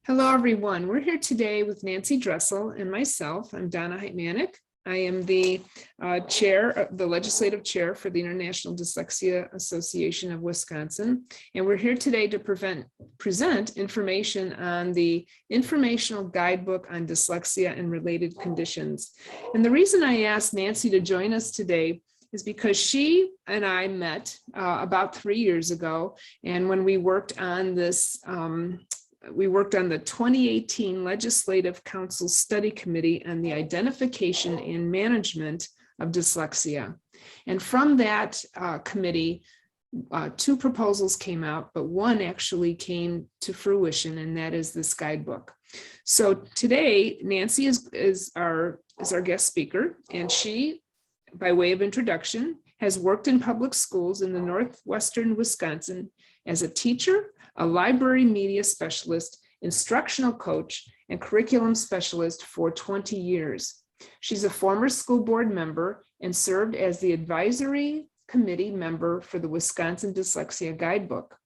Hello, everyone. We're here today with Nancy Dressel and myself. I'm Donna Heitmanik. I am the the legislative chair for the International Dyslexia Association of Wisconsin. And we're here today to present information on the Informational Guidebook on Dyslexia and Related Conditions. And the reason I asked Nancy to join us today is because she and I met about 3 years ago. And when we worked on this, we worked on the 2018 Legislative Council Study Committee on the Identification and Management of Dyslexia. And from that committee, two proposals came out, but one actually came to fruition, and that is this guidebook. So today, Nancy is our guest speaker, and she, by way of introduction, has worked in public schools in the northwestern Wisconsin as a teacher, a library media specialist, instructional coach, and curriculum specialist for 20 years. She's a former school board member and served as the advisory committee member for the Wisconsin Dyslexia Guidebook.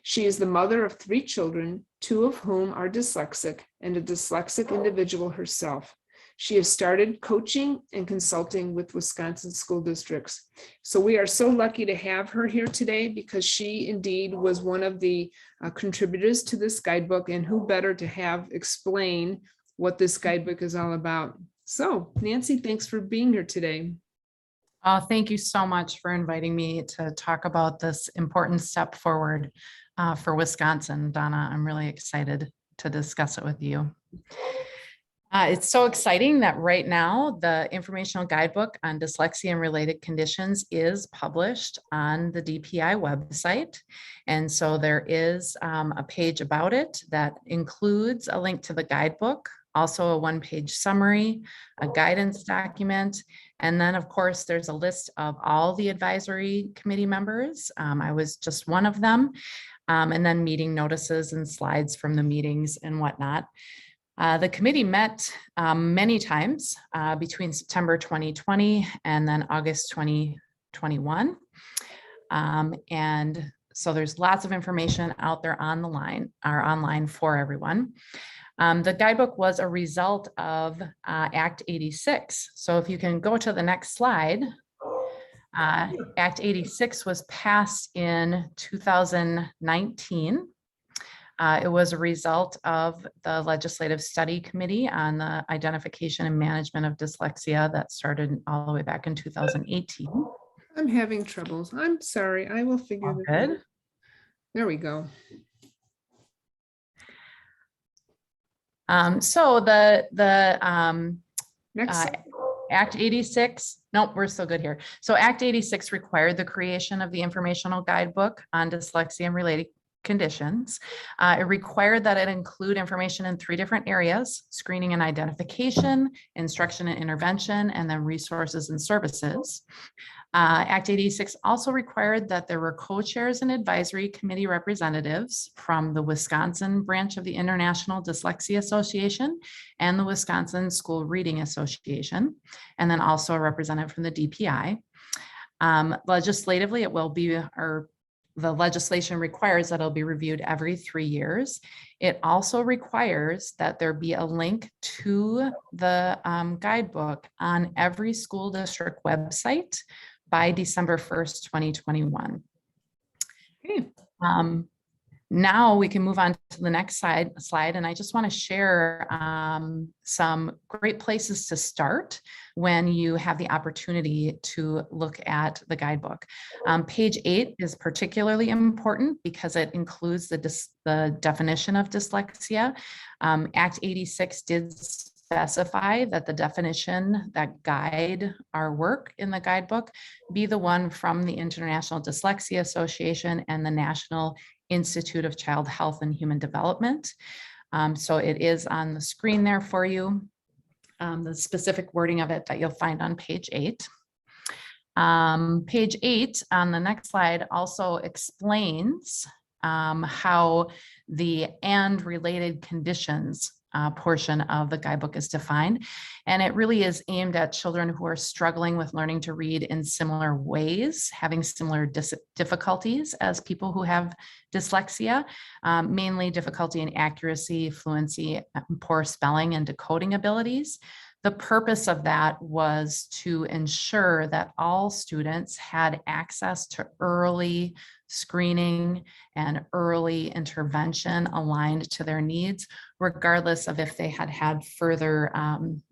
She is the mother of 3 children, 2 of whom are dyslexic, and a dyslexic individual herself. She has started coaching and consulting with Wisconsin school districts. So we are so lucky to have her here today because she indeed was one of the contributors to this guidebook, and who better to have explain what this guidebook is all about. So Nancy, thanks for being here today. Thank you so much for inviting me to talk about this important step forward for Wisconsin. Donna, I'm really excited to discuss it with you. It's so exciting that right now the Informational Guidebook on Dyslexia and Related Conditions is published on the DPI website. And so there is a page about it that includes a link to the guidebook, also a 1-page summary, a guidance document, and then of course there's a list of all the advisory committee members. I was just one of them, and then meeting notices and slides from the meetings and whatnot. The committee met many times between September 2020 and then August 2021. And so there's lots of information out there on the line or online for everyone. The guidebook was a result of Act 86. So if you can go to the next slide, Act 86 was passed in 2019. It was a result of the Legislative Study Committee on the Identification and Management of Dyslexia that started all the way back in 2018. I'm having troubles. I'm sorry. I will figure this out. Good. There we go. So the Next. Act 86, nope, we're still good here. So Act 86 required the creation of the Informational Guidebook on Dyslexia and Related Conditions. It required that it include information in 3 different areas: screening and identification, instruction and intervention, and then resources and services. Act 86 also required that there were co-chairs and advisory committee representatives from the Wisconsin branch of the International Dyslexia Association and the Wisconsin School Reading Association, and then also a representative from the DPI. Legislatively, it will be, or the legislation requires that it'll be reviewed every 3 years. It also requires that there be a link to the guidebook on every school district website by December 1st, 2021. Okay. Now we can move on to the next slide, and I just want to share some great places to start when you have the opportunity to look at the guidebook. Page 8 is particularly important because it includes the definition of dyslexia. Act 86 did specify that the definition that guide our work in the guidebook be the one from the International Dyslexia Association and the National Institute of Child Health and Human Development. So it is on the screen there for you, the specific wording of it that you'll find on page 8. Page 8 on the next slide also explains how the and related conditions portion of the guidebook is defined. And it really is aimed at children who are struggling with learning to read in similar ways, having similar difficulties as people who have dyslexia, mainly difficulty in accuracy, fluency, poor spelling, and decoding abilities. The purpose of that was to ensure that all students had access to early screening and early intervention aligned to their needs, regardless of if they had had further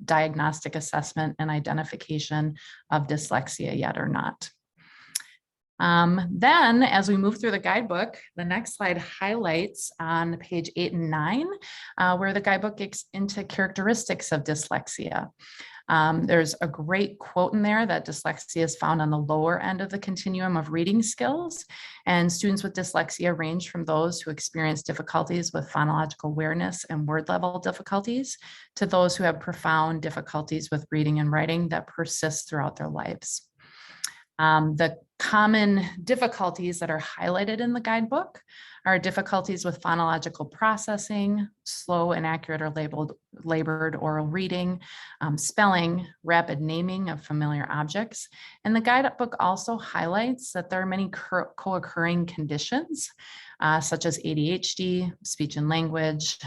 diagnostic assessment and identification of dyslexia yet or not. Then as we move through the guidebook, the next slide highlights on page 8 and 9, where the guidebook gets into characteristics of dyslexia. There's a great quote in there that dyslexia is found on the lower end of the continuum of reading skills, and students with dyslexia range from those who experience difficulties with phonological awareness and word level difficulties to those who have profound difficulties with reading and writing that persist throughout their lives. The common difficulties that are highlighted in the guidebook are difficulties with phonological processing, slow, inaccurate, or labored oral reading, spelling, rapid naming of familiar objects. And the guidebook also highlights that there are many co-occurring conditions, such as ADHD, speech and language,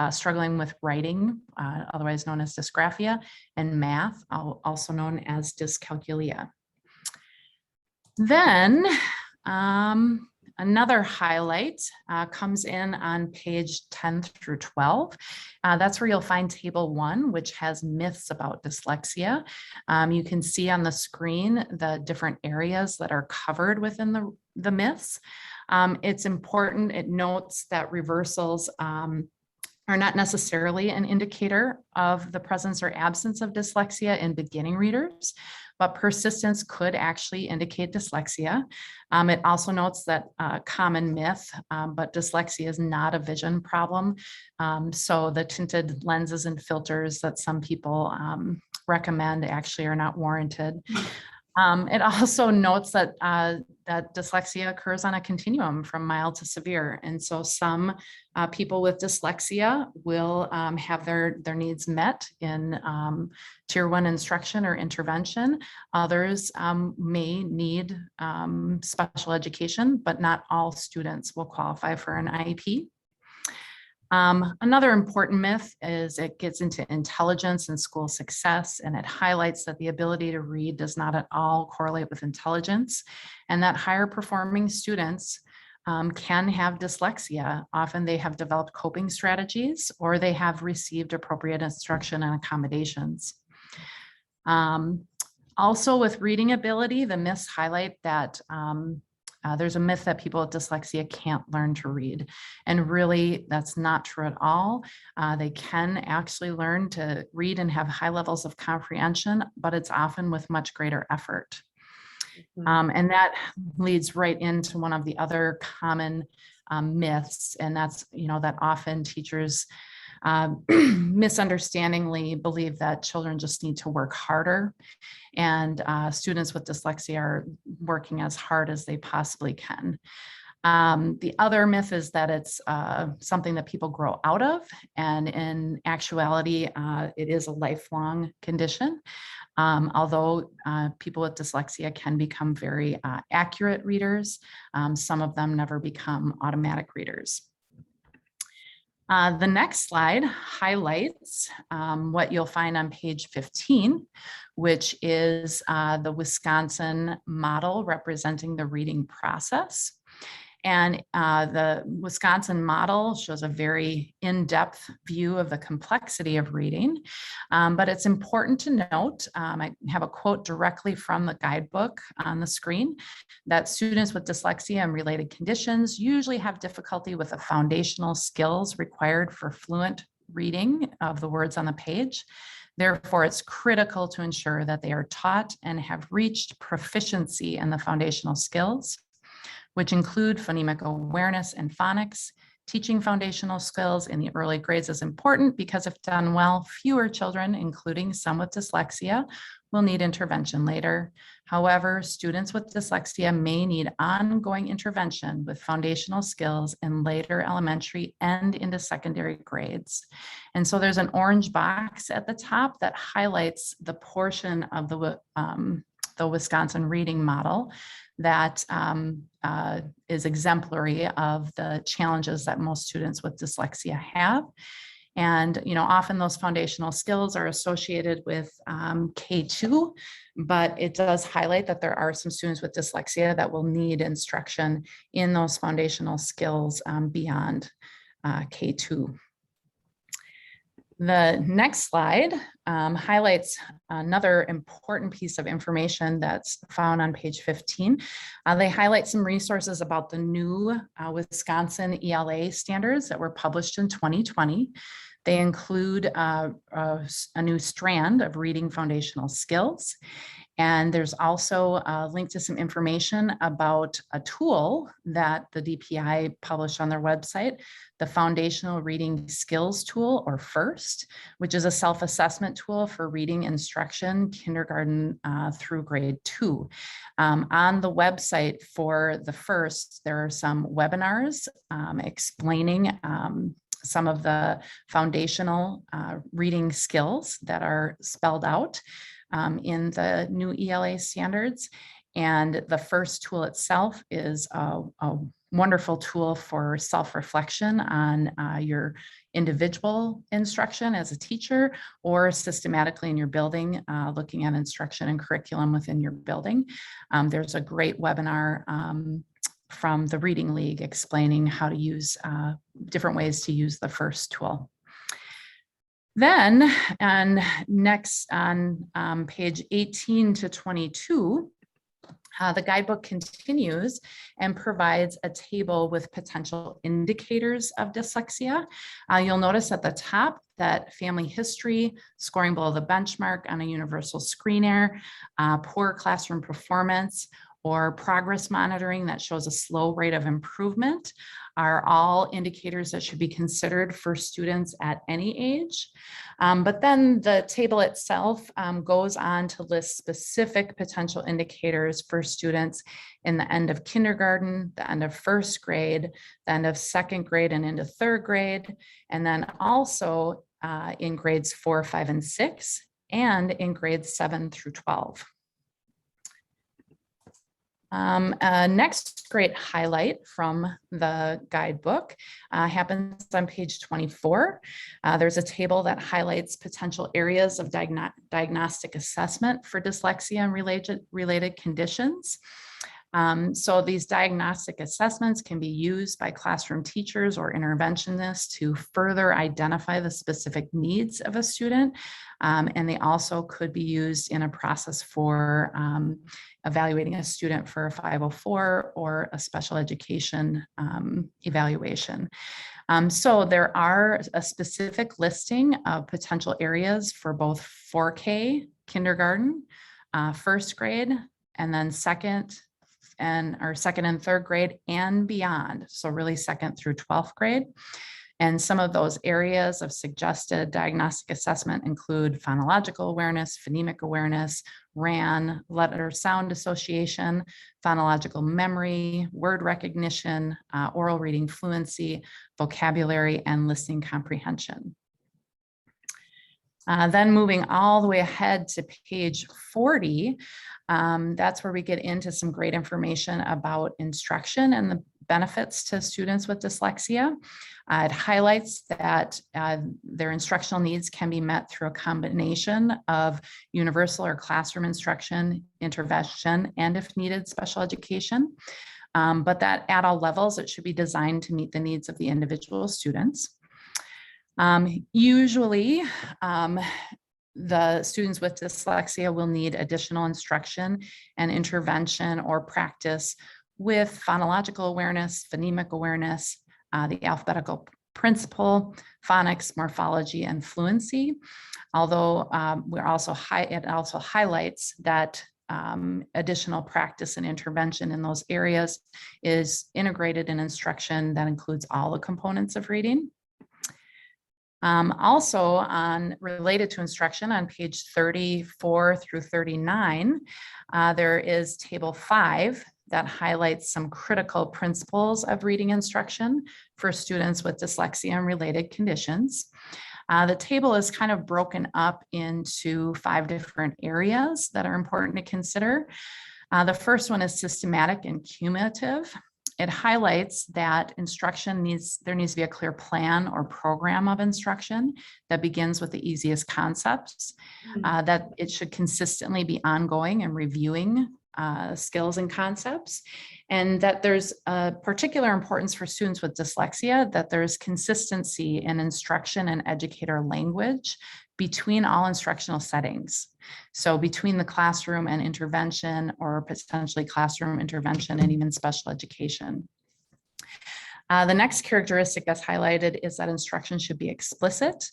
struggling with writing, otherwise known as dysgraphia, and math, also known as dyscalculia. Then another highlight comes in on page 10 through 12. That's where you'll find table 1, which has myths about dyslexia. You can see on the screen the different areas that are covered within the myths. It's important, it notes that reversals are not necessarily an indicator of the presence or absence of dyslexia in beginning readers, but persistence could actually indicate dyslexia. It also notes that common myth, but dyslexia is not a vision problem. So the tinted lenses and filters that some people recommend actually are not warranted. It also notes that that dyslexia occurs on a continuum from mild to severe. And so some people with dyslexia will have their needs met in tier 1 instruction or intervention. Others may need special education, but not all students will qualify for an IEP. Another important myth is it gets into intelligence and school success, and it highlights that the ability to read does not at all correlate with intelligence, and that higher performing students can have dyslexia. Often they have developed coping strategies or they have received appropriate instruction and accommodations. Also with reading ability, the myths highlight that there's a myth that people with dyslexia can't learn to read. And really, that's not true at all. They can actually learn to read and have high levels of comprehension, but it's often with much greater effort. And that leads right into one of the other common myths, and that's, that often teachers misunderstandingly believe that children just need to work harder, and students with dyslexia are working as hard as they possibly can. The other myth is that it's something that people grow out of, and in actuality, it is a lifelong condition. Although people with dyslexia can become very accurate readers, some of them never become automatic readers. The next slide highlights what you'll find on page 15, which is the Wisconsin model representing the reading process. And the Wisconsin model shows a very in-depth view of the complexity of reading. But it's important to note, I have a quote directly from the guidebook on the screen, that students with dyslexia and related conditions usually have difficulty with the foundational skills required for fluent reading of the words on the page. Therefore, it's critical to ensure that they are taught and have reached proficiency in the foundational skills, which include phonemic awareness and phonics, Teaching foundational skills in the early grades is important because if done well, fewer children, including some with dyslexia, will need intervention later. However, students with dyslexia may need ongoing intervention with foundational skills in later elementary and into secondary grades. And so there's an orange box at the top that highlights the portion of the Wisconsin reading model that is exemplary of the challenges that most students with dyslexia have. And, often those foundational skills are associated with K2, but it does highlight that there are some students with dyslexia that will need instruction in those foundational skills beyond K2. The next slide highlights another important piece of information that's found on page 15. They highlight some resources about the new WisconsinELA standards that were published in 2020. They include a new strand of reading foundational skills. And there's also a link to some information about a tool that the DPI published on their website, the Foundational Reading Skills Tool, or FIRST, which is a self-assessment tool for reading instruction, kindergarten through grade 2. On the website for the FIRST, there are some webinars explaining some of the foundational reading skills that are spelled out in the new ELA standards. And the FIRST tool itself is a wonderful tool for self-reflection on your individual instruction as a teacher or systematically in your building, looking at instruction and curriculum within your building. There's a great webinar from the Reading League explaining how to use different ways to use the FIRST tool. Then, and next on page 18 to 22, the guidebook continues and provides a table with potential indicators of dyslexia. You'll notice at the top that family history, scoring below the benchmark on a universal screener, poor classroom performance, or progress monitoring that shows a slow rate of improvement are all indicators that should be considered for students at any age. But then the table itself goes on to list specific potential indicators for students in the end of kindergarten, the end of first grade, the end of second grade and into third grade, and then also in grades 4, 5, and 6, and in grades 7 through 12. Next great highlight from the guidebook happens on page 24. There's a table that highlights potential areas of diagnostic assessment for dyslexia and related conditions. So these diagnostic assessments can be used by classroom teachers or interventionists to further identify the specific needs of a student. And they also could be used in a process for evaluating a student for a 504 or a special education evaluation. So there are a specific listing of potential areas for both 4K, kindergarten, first grade, and then second and third grade and beyond. So really second through 12th grade. And some of those areas of suggested diagnostic assessment include phonological awareness, phonemic awareness, RAN, letter sound association, phonological memory, word recognition, oral reading fluency, vocabulary, and listening comprehension. Then moving all the way ahead to page 40, that's where we get into some great information about instruction and the benefits to students with dyslexia. It highlights that their instructional needs can be met through a combination of universal or classroom instruction, intervention, and if needed, special education. But that at all levels, it should be designed to meet the needs of the individual students. Usually, the students with dyslexia will need additional instruction and intervention or practice with phonological awareness, phonemic awareness, the alphabetical principle, phonics, morphology, and fluency. Although it also highlights that additional practice and intervention in those areas is integrated in instruction that includes all the components of reading. Also related to instruction on page 34 through 39, there is table 5 that highlights some critical principles of reading instruction for students with dyslexia and related conditions. The table is kind of broken up into 5 different areas that are important to consider. The first one is systematic and cumulative. It highlights that there needs to be a clear plan or program of instruction that begins with the easiest concepts, that it should consistently be ongoing and reviewing skills and concepts, and that there's a particular importance for students with dyslexia that there's consistency in instruction and educator language between all instructional settings. So between the classroom and intervention, or potentially classroom intervention and even special education. The next characteristic that's highlighted is that instruction should be explicit.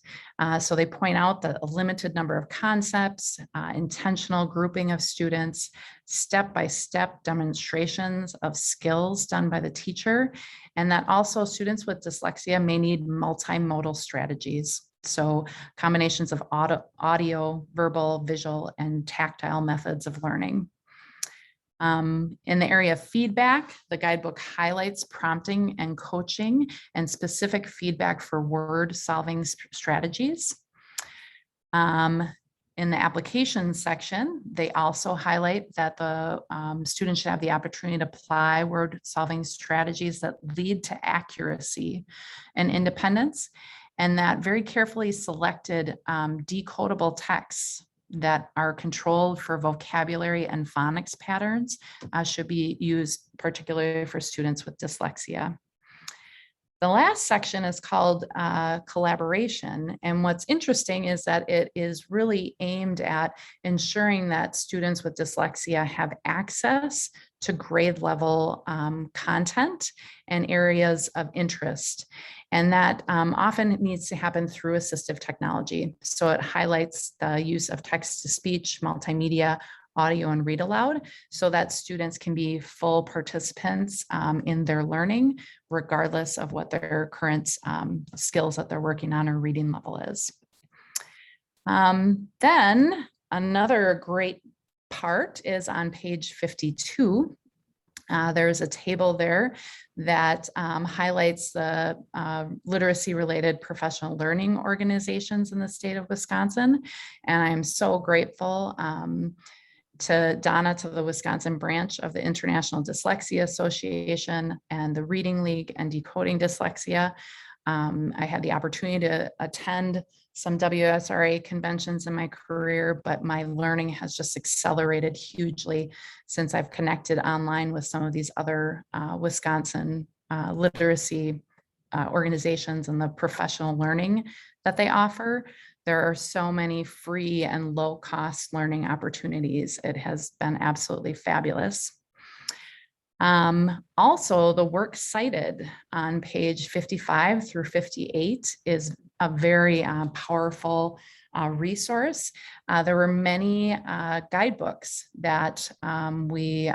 So they point out that a limited number of concepts, intentional grouping of students, step-by-step demonstrations of skills done by the teacher, and that also students with dyslexia may need multimodal strategies. So combinations of audio, verbal, visual, and tactile methods of learning. In the area of feedback, the guidebook highlights prompting and coaching and specific feedback for word solving strategies. In the application section, they also highlight that the students should have the opportunity to apply word solving strategies that lead to accuracy and independence, and that very carefully selected decodable texts that are controlled for vocabulary and phonics patterns should be used particularly for students with dyslexia. The last section is called collaboration. And what's interesting is that it is really aimed at ensuring that students with dyslexia have access to grade level content and areas of interest. And that often needs to happen through assistive technology. So it highlights the use of text-to-speech, multimedia, audio, and read aloud, so that students can be full participants in their learning, regardless of what their current skills that they're working on or reading level is. Then another great part is on page 52. There's a table there that highlights the literacy-related professional learning organizations in the state of Wisconsin. And I'm so grateful to Donna, to the Wisconsin branch of the International Dyslexia Association and the Reading League and Decoding Dyslexia. I had the opportunity to attend some WSRA conventions in my career, but my learning has just accelerated hugely since I've connected online with some of these other Wisconsin literacy organizations and the professional learning that they offer. There are so many free and low-cost learning opportunities. It has been absolutely fabulous. Also, the work cited on page 55 through 58 is a very powerful resource. There were many guidebooks that we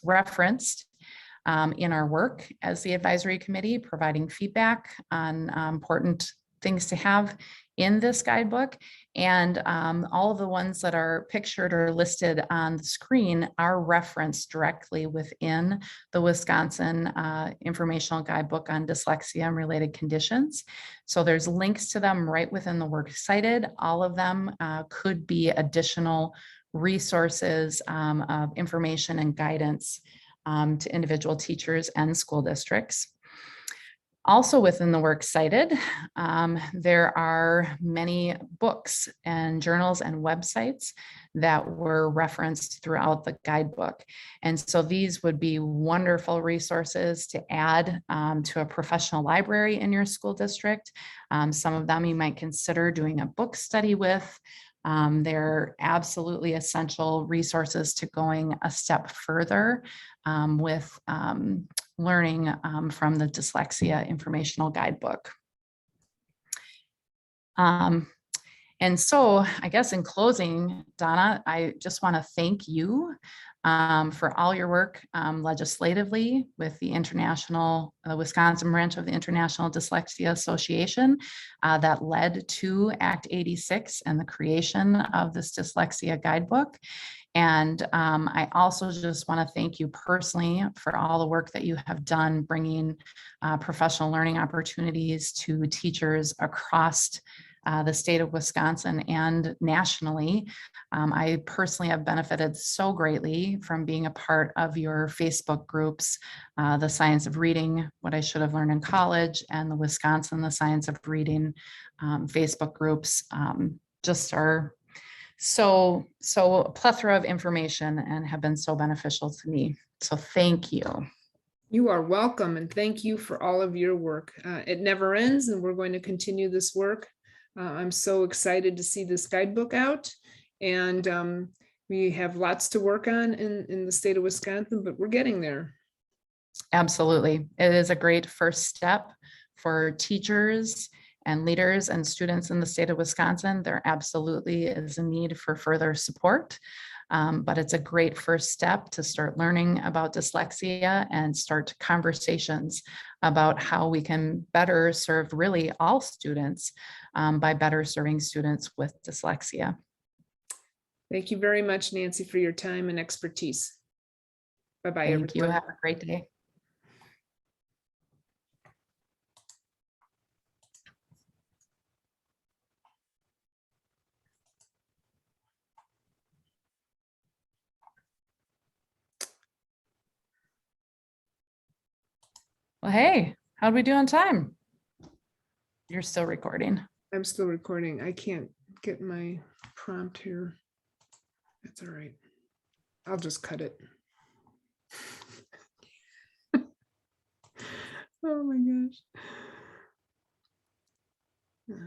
referenced in our work as the advisory committee, providing feedback on important things to have in this guidebook. And all of the ones that are pictured or listed on the screen are referenced directly within the Wisconsin Informational Guidebook on Dyslexia and Related Conditions. So there's links to them right within the work cited. All of them could be additional resources of information and guidance to individual teachers and school districts. Also within the work cited, there are many books and journals and websites that were referenced throughout the guidebook. And so these would be wonderful resources to add to a professional library in your school district. Some of them you might consider doing a book study with. They're absolutely essential resources to going a step further with learning from the Dyslexia Informational Guidebook. And so I guess in closing, Donna, I just want to thank you for all your work legislatively with the Wisconsin branch of the International Dyslexia Association that led to Act 86 and the creation of this dyslexia guidebook. And I also just want to thank you personally for all the work that you have done bringing professional learning opportunities to teachers across the state of Wisconsin and nationally. I personally have benefited so greatly from being a part of your Facebook groups, the Science of Reading, What I Should Have Learned in College, and the Wisconsin, the Science of Reading Facebook groups just are so a plethora of information and have been so beneficial to me. So thank you. You are welcome, and thank you for all of your work. It never ends, and we're going to continue this work. I'm so excited to see this guidebook out, and we have lots to work on in the state of Wisconsin, but we're getting there. Absolutely. It is a great first step for teachers and leaders and students in the state of Wisconsin. There absolutely is a need for further support, but it's a great first step to start learning about dyslexia and start conversations about how we can better serve really all students by better serving students with dyslexia. Thank you very much, Nancy, for your time and expertise. Bye-bye, everyone. Thank you. Have a great day. Well, hey, how'd we do on time? You're still recording. I'm still recording. I can't get my prompt here. That's all right. I'll just cut it. Oh my gosh.